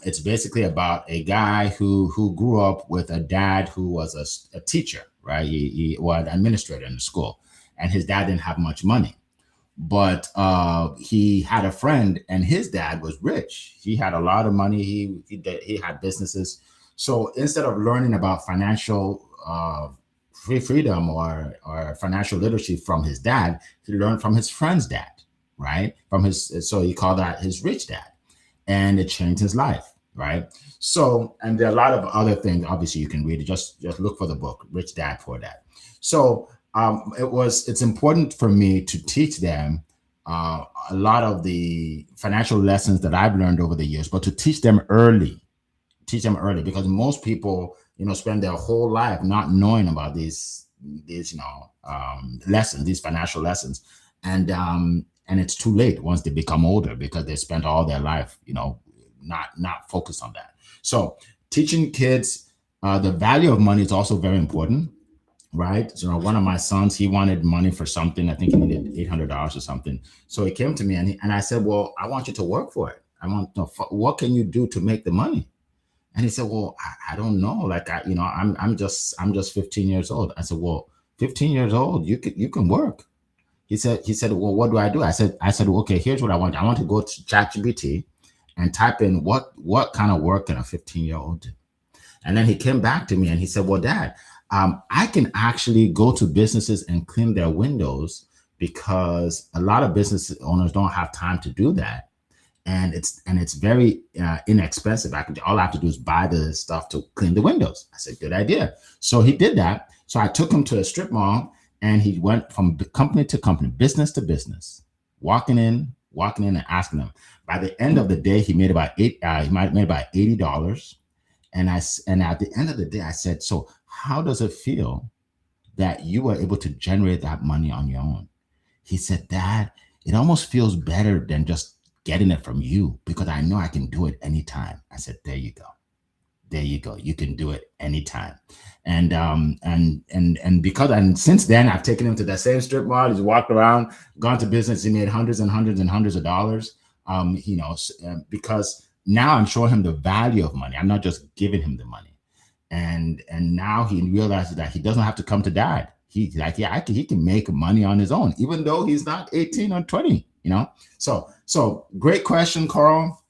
it's basically about a guy who grew up with a dad who was a teacher, right? He was an administrator in the school, and his dad didn't have much money. But he had a friend, and his dad was rich. He had a lot of money. He had businesses. So instead of learning about financial freedom or financial literacy from his dad, he learned from his friend's dad, right? So he called that his rich dad, and it changed his life, right? So, and there are a lot of other things. Obviously, you can read it. Just look for the book, Rich Dad Poor Dad. So it's important for me to teach them a lot of the financial lessons that I've learned over the years, but to teach them early, because most people, spend their whole life not knowing about these lessons, these financial lessons, and it's too late once they become older because they spent all their life, not focused on that. So teaching kids the value of money is also very important. right? So one of my sons, he wanted money for something. I think he needed $800 or something. So he came to me and I said, well, I want you to work for it. I want to know what can you do to make the money? And he said, well, I don't know. Like I'm just 15 years old. I said, well, 15 years old, you can work. He said, well, what do I do? I said, well, okay, here's what I want. I want to go to ChatGPT and type in what kind of work can a 15-year-old do? And then he came back to me and he said, well, Dad, I can actually go to businesses and clean their windows because a lot of business owners don't have time to do that. And it's very inexpensive. All I have to do is buy the stuff to clean the windows. I said, good idea. So he did that. So I took him to a strip mall and he went from company to company, business to business, walking in and asking them. By the end of the day, he made about $80. And at the end of the day, I said, so how does it feel that you were able to generate that money on your own? He said, Dad, it almost feels better than just getting it from you because I know I can do it anytime. I said, there you go. There you go. You can do it anytime. And since then I've taken him to that same strip mall. He's walked around, gone to business. He made hundreds and hundreds and hundreds of dollars. Because now I'm showing him the value of money. I'm not just giving him the money. And now he realizes that he doesn't have to come to Dad. He's like, yeah, he can make money on his own, even though he's not 18 or 20, So great question, Carl.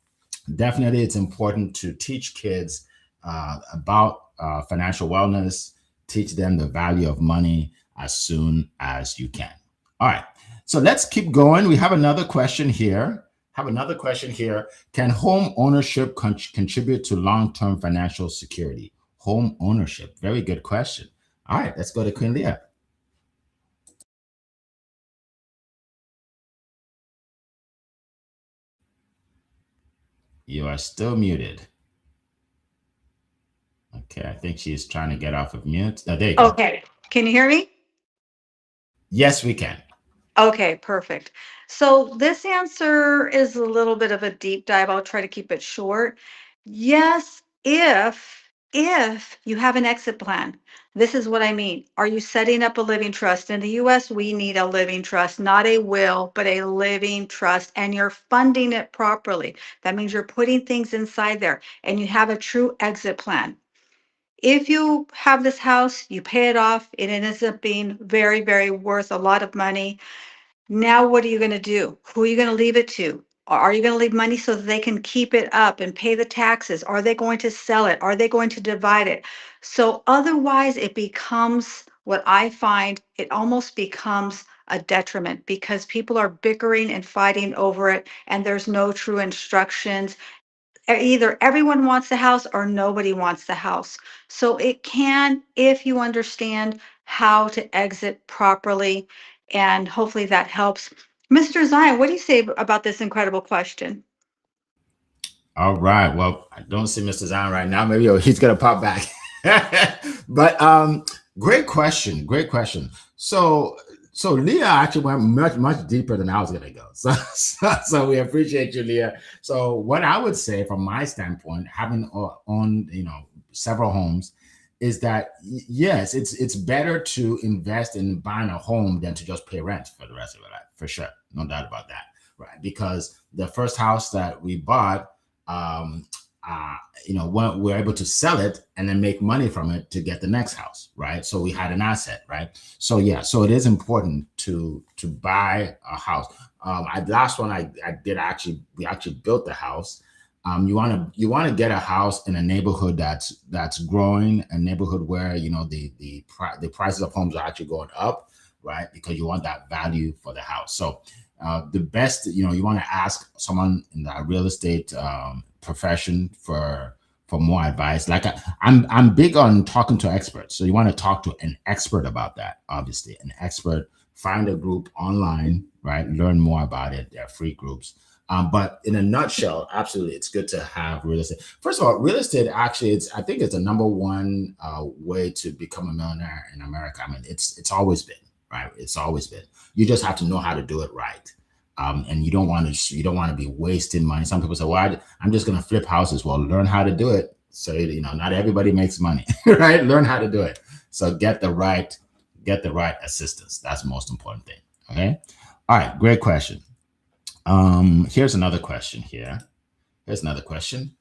Definitely, it's important to teach kids about financial wellness, teach them the value of money as soon as you can. All right, so let's keep going. We have another question here. Can home ownership contribute to long-term financial security? Home ownership, very good question. All right, let's go to Queen Leah. You are still muted. Okay, I think she's trying to get off of mute. Oh, there you go. Okay, can you hear me? Yes, we can. Okay, perfect. So this answer is a little bit of a deep dive. I'll try to keep it short. Yes, if you have an exit plan. This is what I mean. Are you setting up a living trust? In the US, we need a living trust, not a will, but a living trust, and you're funding it properly. That means you're putting things inside there and you have a true exit plan. If you have this house, you pay it off, it ends up being very, very worth a lot of money. Now, what are you going to do? Who are you going to leave it to? Are you going to leave money so that they can keep it up and pay the taxes? Are they going to sell it? Are they going to divide it? So otherwise, it becomes what I find, it almost becomes a detriment because people are bickering and fighting over it, and there's no true instructions. Either everyone wants the house or nobody wants the house. So it can, if you understand how to exit properly, and hopefully that helps. Mr. Zion, what do you say about this incredible question? All right. Well, I don't see Mr. Zion right now. Maybe he's gonna pop back. But great question. So Leah actually went much deeper than I was gonna go. So we appreciate you, Leah. So what I would say from my standpoint, having owned several homes, is that yes, it's better to invest in buying a home than to just pay rent for the rest of your life, for sure, no doubt about that, right? Because the first house that we bought, when we're able to sell it and then make money from it to get the next house, right? So we had an asset, right? So yeah, so it is important to buy a house. Last one we actually built the house. You want to get a house in a neighborhood that's growing, a neighborhood where the prices of homes are actually going up, right? Because you want that value for the house. So the best, you want to ask someone in the real estate profession for more advice. Like I'm big on talking to experts. So you want to talk to an expert about that. Obviously, an expert. Find a group online, right? Learn more about it. There are free groups. But in a nutshell, absolutely, it's good to have real estate. First of all, real estate actually, I think it's the number one way to become a millionaire in America. I mean, it's always been, right? It's always been. You just have to know how to do it right. And you don't want to be wasting money. Some people say, well, I'm just going to flip houses. Well, learn how to do it. So, not everybody makes money, right? Learn how to do it. So get the right get the right assistance. That's the most important thing. Okay. All right. Great question. Here's another question here. Here's another question.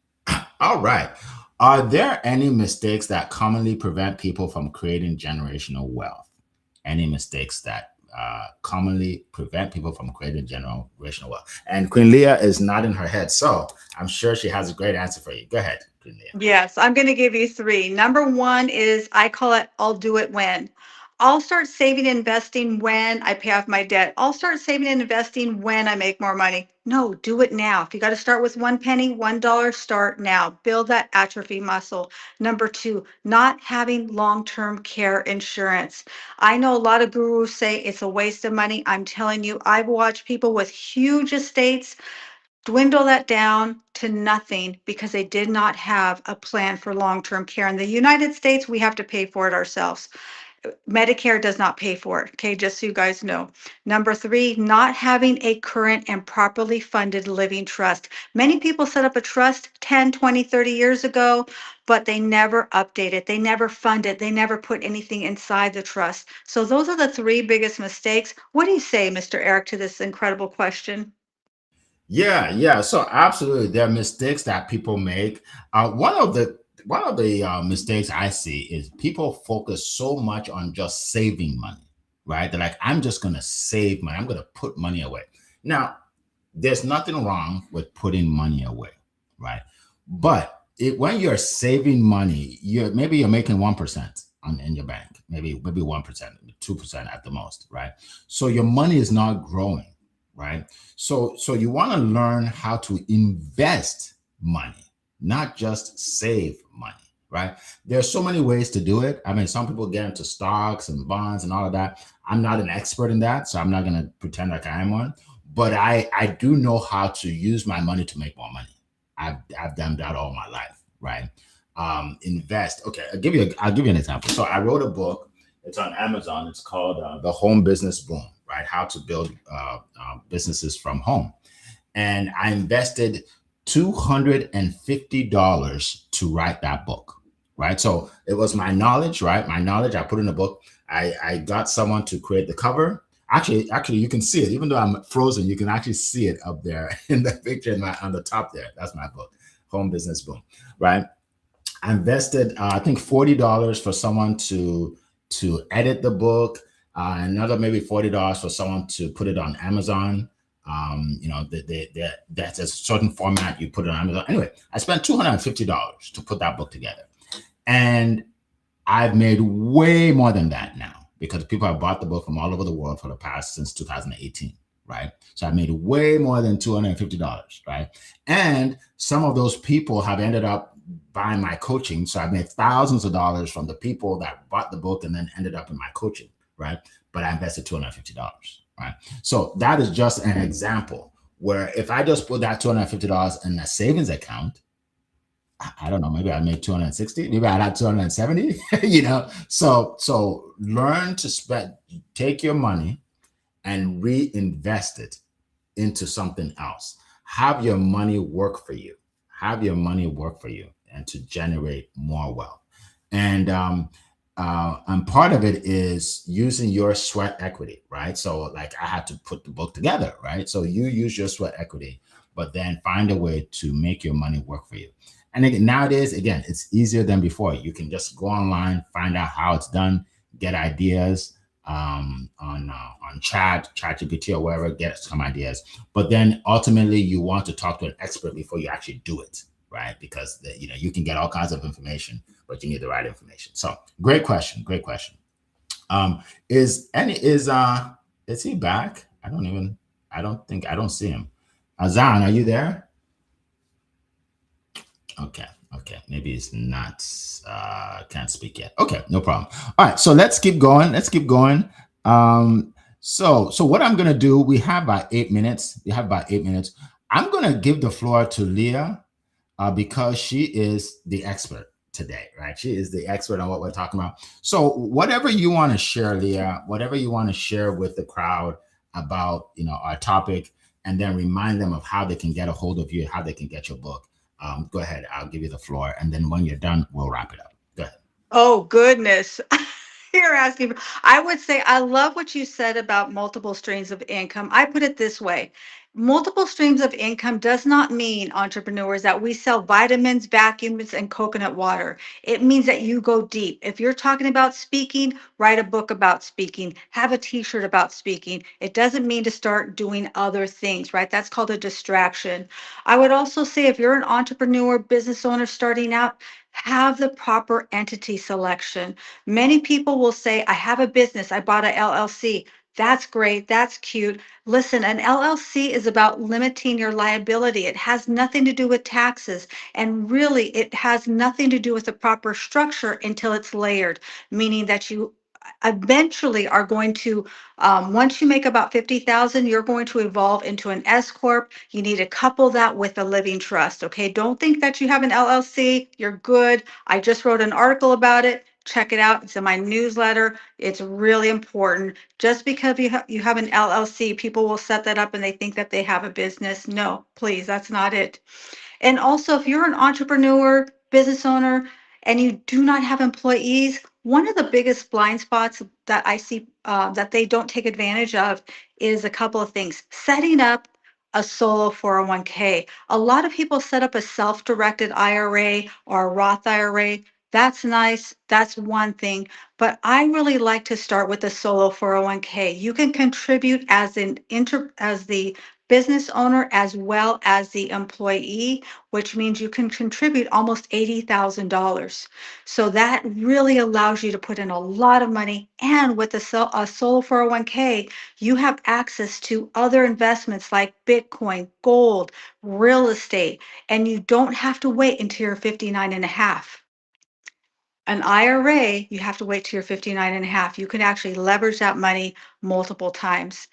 All right. Are there any mistakes that commonly prevent people from creating generational wealth? Any mistakes that commonly prevent people from creating generational wealth? And Queen Leah is nodding her head, so I'm sure she has a great answer for you. Go ahead, Queen Leah. Yes, I'm going to give you three. Number one is I call it I'll do it when. I'll start saving and investing when I pay off my debt. I'll start saving and investing when I make more money. No, do it now. If you got to start with 1 penny, $1, start now. Build that atrophy muscle. Number two, not having long-term care insurance. I know a lot of gurus say it's a waste of money. I'm telling you, I've watched people with huge estates dwindle that down to nothing because they did not have a plan for long-term care. In the United States, we have to pay for it ourselves. Medicare does not pay for it. Okay, just so you guys know. Number three, not having a current and properly funded living trust. Many people set up a trust 10, 20, 30 years ago, but they never update it. They never fund it. They never put anything inside the trust. So those are the three biggest mistakes. What do you say, Mr. Eric, to this incredible question? Yeah. So absolutely, there are mistakes that people make. One of the mistakes I see is people focus so much on just saving money, right? They're like, I'm just gonna save money. I'm gonna put money away. Now, there's nothing wrong with putting money away, right? But when you're saving money, you're making 1% in your bank, maybe 1%, 2% at the most, right? So your money is not growing, right? So you want to learn how to invest money, not just save money, right? There's so many ways to do it. I mean, some people get into stocks and bonds and all of that. I'm not an expert in that, so I'm not going to pretend like I am one. But I do know how to use my money to make more money. I've done that all my life, right? Invest. Okay, I'll give you an example. So I wrote a book. It's on Amazon. It's called The Home Business Boom, right? How to build businesses from home. And I invested $250 to write that book, right? So it was my knowledge, right? My knowledge I put in the book. I got someone to create the cover. Actually, you can see it. Even though I'm frozen, you can actually see it up there in the picture on the top there. That's my book, Home Business Boom, right? I invested, I think, $40 for someone to edit the book. Another maybe $40 for someone to put it on Amazon. That's a certain format you put it on Amazon. Anyway, I spent $250 to put that book together, and I've made way more than that now because people have bought the book from all over the world since 2018, right? So I made way more than $250, right? And some of those people have ended up buying my coaching. So I've made thousands of dollars from the people that bought the book and then ended up in my coaching, right? But I invested $250, right? So that is just an example where if I just put that $250 in a savings account, I don't know, maybe I made 260, maybe I had 270, So learn to take your money and reinvest it into something else. Have your money work for you. And to generate more wealth. And part of it is using your sweat equity, right? So like I had to put the book together, right? So you use your sweat equity, but then find a way to make your money work for you. And again, nowadays, it's easier than before. You can just go online, find out how it's done, get ideas on ChatGPT or wherever, get some ideas. But then ultimately, you want to talk to an expert before you actually do it, right? Because you can get all kinds of information, but you need the right information. So great question. Is he back? I don't see him. Azan, are you there? Okay. Maybe he's not, can't speak yet. Okay, no problem. All right, so let's keep going. So what I'm going to do, we have about 8 minutes. I'm going to give the floor to Leah because she is the expert today, right? She is the expert on what we're talking about. So whatever you want to share, Leah, whatever you want to share with the crowd about, our topic, and then remind them of how they can get a hold of you, how they can get your book. Go ahead. I'll give you the floor. And then when you're done, we'll wrap it up. Go ahead. Oh, goodness. You're asking. I would say I love what you said about multiple streams of income. I put it this way. Multiple streams of income does not mean, entrepreneurs, that we sell vitamins, vacuums, and coconut water. It means that you go deep. If you're talking about speaking, write a book about speaking, have a t-shirt about speaking. It doesn't mean to start doing other things, right? That's called a distraction. I would also say if you're an entrepreneur, business owner starting out, have the proper entity selection. Many people will say, I have a business, I bought a LLC. That's great, that's cute. Listen, an LLC is about limiting your liability. It has nothing to do with taxes. And really, it has nothing to do with the proper structure until it's layered, meaning that you eventually are going to, once you make about 50,000, you're going to evolve into an S Corp. You need to couple that with a living trust, okay? Don't think that you have an LLC, you're good. I just wrote an article about it. Check it out. It's in my newsletter. It's really important. Just because you have an LLC, people will set that up and they think that they have a business. No, please, that's not it. And also, if you're an entrepreneur, business owner, and you do not have employees, one of the biggest blind spots that I see that they don't take advantage of is a couple of things. Setting up a solo 401k. A lot of people set up a self-directed IRA or a Roth IRA. That's nice. That's one thing. But I really like to start with a solo 401k. You can contribute as as the business owner as well as the employee, which means you can contribute almost $80,000. So that really allows you to put in a lot of money. And with a solo 401k, you have access to other investments like Bitcoin, gold, real estate, and you don't have to wait until you're 59 and a half. An IRA, you have to wait till you're 59 and a half. You can actually leverage that money multiple times.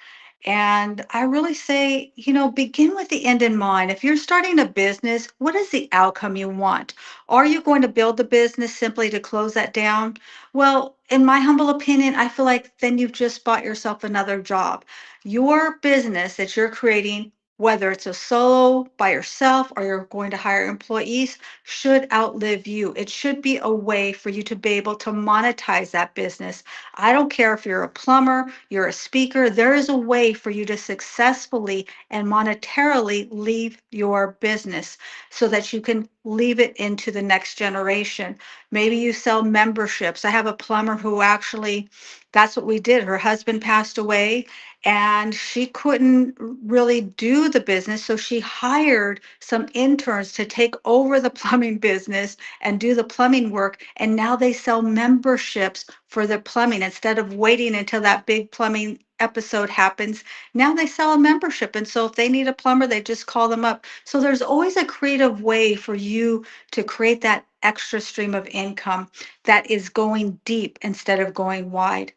And I really say, begin with the end in mind. If you're starting a business, what is the outcome you want? Are you going to build the business simply to close that down? Well, in my humble opinion, I feel like then you've just bought yourself another job. Your business that you're creating, whether it's a solo by yourself or you're going to hire employees, should outlive you. It should be a way for you to be able to monetize that business. I don't care if you're a plumber, you're a speaker, there is a way for you to successfully and monetarily leave your business so that you can leave it into the next generation. Maybe you sell memberships. I have a plumber who actually, that's what we did. Her husband passed away and she couldn't really do the business. So she hired some interns to take over the plumbing business and do the plumbing work. And now they sell memberships for the plumbing instead of waiting until that big plumbing episode happens. Now they sell a membership. And so if they need a plumber, they just call them up. So there's always a creative way for you to create that extra stream of income that is going deep instead of going wide.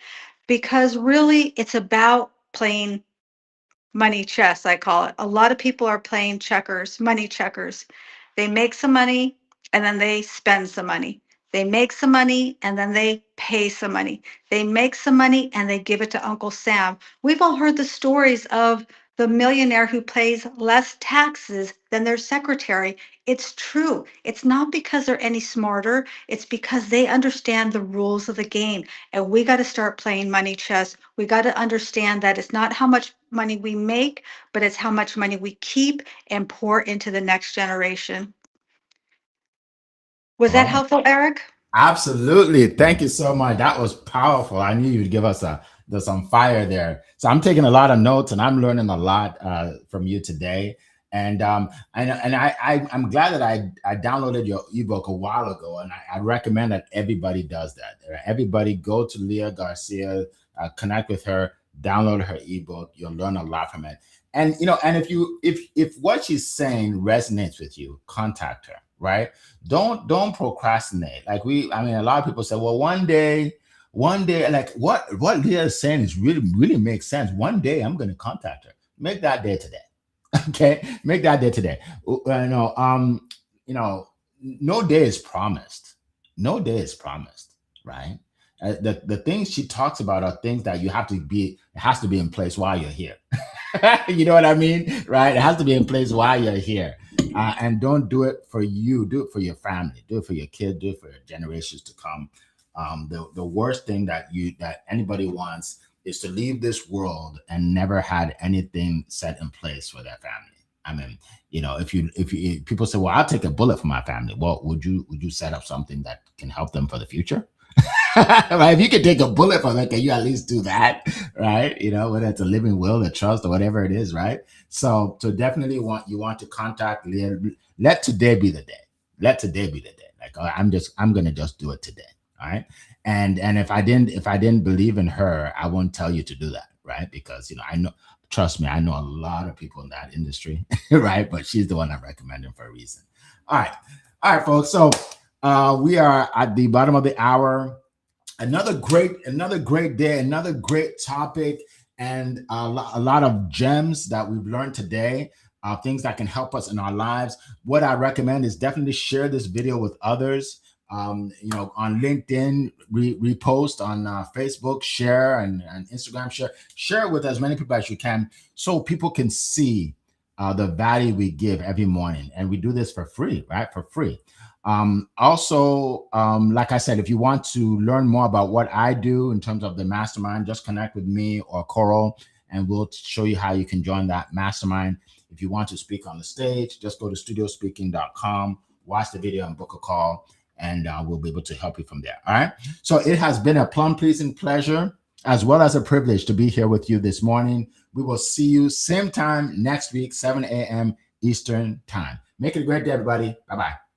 Because really, it's about playing money chess, I call it. A lot of people are playing checkers, money checkers. They make some money and then they spend some money. They make some money and then they pay some money. They make some money and they give it to Uncle Sam. We've all heard the stories of the millionaire who pays less taxes than their secretary. It's true. It's not because they're any smarter. It's because they understand the rules of the game. And we got to start playing money chess. We got to understand that it's not how much money we make, but it's how much money we keep and pour into the next generation. Was that Oh, helpful, Eric? absolutely. Thank you so much. That was powerful. I knew you'd give us there's some fire there. So I'm taking a lot of notes and I'm learning a lot from you today. And I'm glad that I downloaded your ebook a while ago, and I recommend that everybody does that. Everybody go to Leah Garcia, connect with her, download her ebook. You'll learn a lot from it. And and if what she's saying resonates with you, contact her. Right? Don't procrastinate. Like a lot of people say, well, one day, like what Leah is saying is really makes sense. One day I'm going to contact her. Make that day today. Okay, make that day today. No day is promised. No day is promised, right? The things she talks about are things that it has to be in place while you're here. You know what I mean, right? It has to be in place while you're here. And don't do it for you. Do it for your family. Do it for your kid. Do it for your generations to come. The worst thing that anybody wants is to leave this world and never had anything set in place for their family. I mean, if people say, well, I'll take a bullet for my family. Well, would you set up something that can help them for the future? Right? If you can take a bullet for them, can you at least do that? Right? Whether it's a living will, a trust, or whatever it is, right? So definitely you want to contact Leah. Let today be the day. Let today be the day. Like, I'm gonna just do it today. All right. And if I didn't believe in her, I won't tell you to do that, right? Because trust me, I know a lot of people in that industry, right? But she's the one I'm recommending for a reason. All right, folks. So we are at the bottom of the hour. Another great day, another great topic, and a lot of gems that we've learned today. Things that can help us in our lives. What I recommend is definitely share this video with others. On LinkedIn, repost, on Facebook, share, and Instagram, share it with as many people as you can, so people can see the value we give every morning. And we do this for free, right? For free. Also, like I said, if you want to learn more about what I do in terms of the mastermind, just connect with me or Coral, and we'll show you how you can join that mastermind. If you want to speak on the stage, just go to studiospeaking.com, watch the video, and book a call, and we'll be able to help you from there. All right. So it has been a plum-pleasing pleasure, as well as a privilege, to be here with you this morning. We will see you same time next week, 7 a.m. Eastern time. Make it a great day, everybody. Bye-bye.